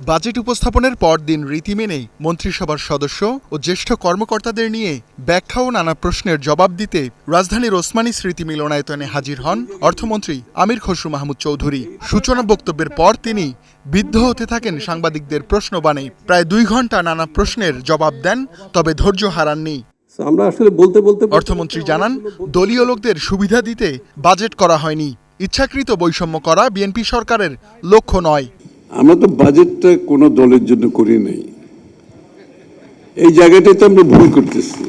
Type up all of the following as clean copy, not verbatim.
Budget উপস্থাপনের পরদিন রীতি মেনে মন্ত্রিসভার সদস্য ও জ্যেষ্ঠ কর্মকর্তাদের নিয়ে ব্যাখ্যা ও নানা প্রশ্নের জবাব দিতে রাজধানীর ওসমানী স্মৃতি মিলনায়তনে হাজির হন অর্থমন্ত্রী আমির খসরু মাহমুদ চৌধুরী। সূচনা বক্তব্যের পর তিনি বিদ্ধ হতে থাকেন সাংবাদিকদের প্রশ্নবাণে। প্রায় 2 ঘন্টা নানা প্রশ্নের জবাব দেন, তবে ধৈর্য হারাননি। আমরা আসলে বলতে অর্থমন্ত্রী জানান, দলীয় লোকদের সুবিধা দিতে বাজেট করা হয়নি। ইচ্ছাকৃত বৈষম্য করা বিএনপি সরকারের লক্ষ্য নয়। আমরা তো বাজেটটা কোনো দলের জন্য করি নাই, এই জায়গাটাতে আমরা ভুল করতেছি।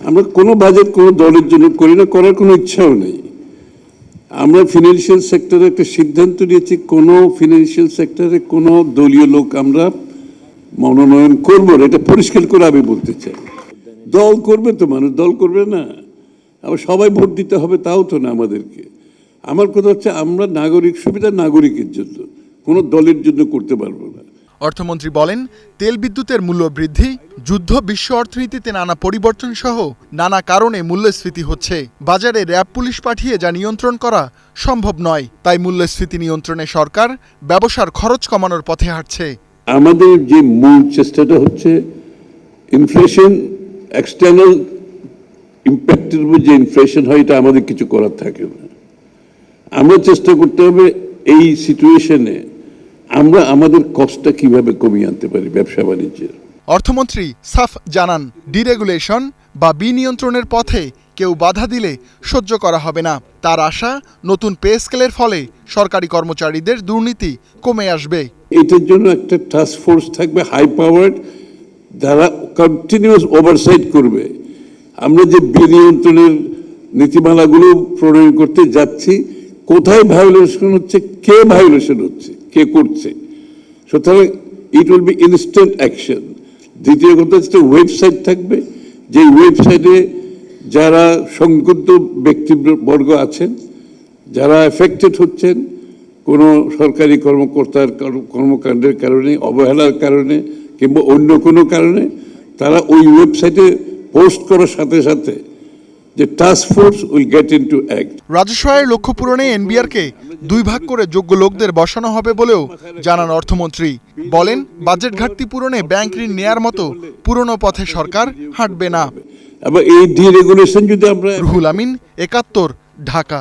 আমরা কোনো বাজেট কোনো দলের জন্য করি না, করার কোনো ইচ্ছাও নেই। আমরা ফিনান্সিয়াল সেক্টরে একটা সিদ্ধান্ত নিয়েছি, কোনো ফিনান্সিয়াল সেক্টরে কোনো দলীয় লোক আমরা মনোনয়ন করবো না, এটা পরিষ্কার করে আমি বলতে চাই। দল করবে তো মানুষ, দল করবে না। আবার সবাই ভোট দিতে হবে তাও তো না আমাদেরকে। আমার কথা হচ্ছে, আমরা নাগরিক সুবিধা নাগরিকের জন্য, কোনো দলের জন্য করতে পারবো না। অর্থমন্ত্রী বলেন, তেল বিদ্যুতের মূল্য বৃদ্ধি, যুদ্ধ, বিশ্ব অর্থনীতিতে নানা পরিবর্তন সহ নানা কারণে মূল্যস্ফীতি হচ্ছে। বাজারে র্যাব পুলিশ পাঠিয়ে যা নিয়ন্ত্রণ করা সম্ভব নয়, তাই মূল্যস্ফীতি নিয়ন্ত্রণে সরকার ব্যবসার খরচ কমানোর পথে হাঁটছে। আমাদের যে মূল চেষ্টাটা হচ্ছে ইনফ্লেশন, এক্সটার্নাল ইম্প্যাক্টের উপর যে ইনফ্লেশন হয়, এটা আমাদের কিছু করার থাকে না। আমরা চেষ্টা করতে হবে এই সিচুয়েশনে আমরা আমাদের কষ্টটা কিভাবে কমিয়ে আনতে পারি ব্যবসা বাণিজ্যের। অর্থমন্ত্রী সাফ জানান, ডিরেগুলেশন বা বিনিয়ন্ত্রণের পথে কেউ বাধা দিলে সহ্য করা হবে না। তার আশা, নতুন পে স্কেলের ফলে সরকারি কর্মচারীদের দুর্নীতি কমে আসবে। এটার জন্য একটা টাস্ক ফোর্স থাকবে, হাই পাওয়ার্ড, যারা কন্টিনিউয়াস ওভারসাইট করবে। আমরা যে বিনিয়ন্ত্রণের নীতিমালাগুলো প্রণয়ন করতে যাচ্ছি, কোথায় ভায়োলেশন হচ্ছে, কে ভায়োলেশন হচ্ছে, কে করছে, সুতরাং it will be instant action. দ্বিতীয় কথা হচ্ছে ওয়েবসাইট থাকবে, যে ওয়েবসাইটে যারা সংক্ষুব্ধ ব্যক্তিবর্গ আছেন, যারা এফেক্টেড হচ্ছেন কোনো সরকারি কর্মকর্তার কর্মকাণ্ডের কারণে, অবহেলার কারণে কিংবা অন্য কোনো কারণে, তারা ওই ওয়েবসাইটে পোস্ট করার সাথে সাথে যে task force will get into act. রাজস্ব আয়ের লক্ষ্য পূরণে এনবিআরকে 2 ভাগ করে যোগ্য লোকদের বসানো হবে বলেও জানান অর্থমন্ত্রী। বলেন, বাজেট ঘাটতি পূরণে ব্যাংক ঋণ নেয়ার মতো পুরনো পথে সরকার হাঁটবে না। আবার এই ডিরেগুলেশন যদি আমরা রুহুল আমিন, 71, ঢাকা।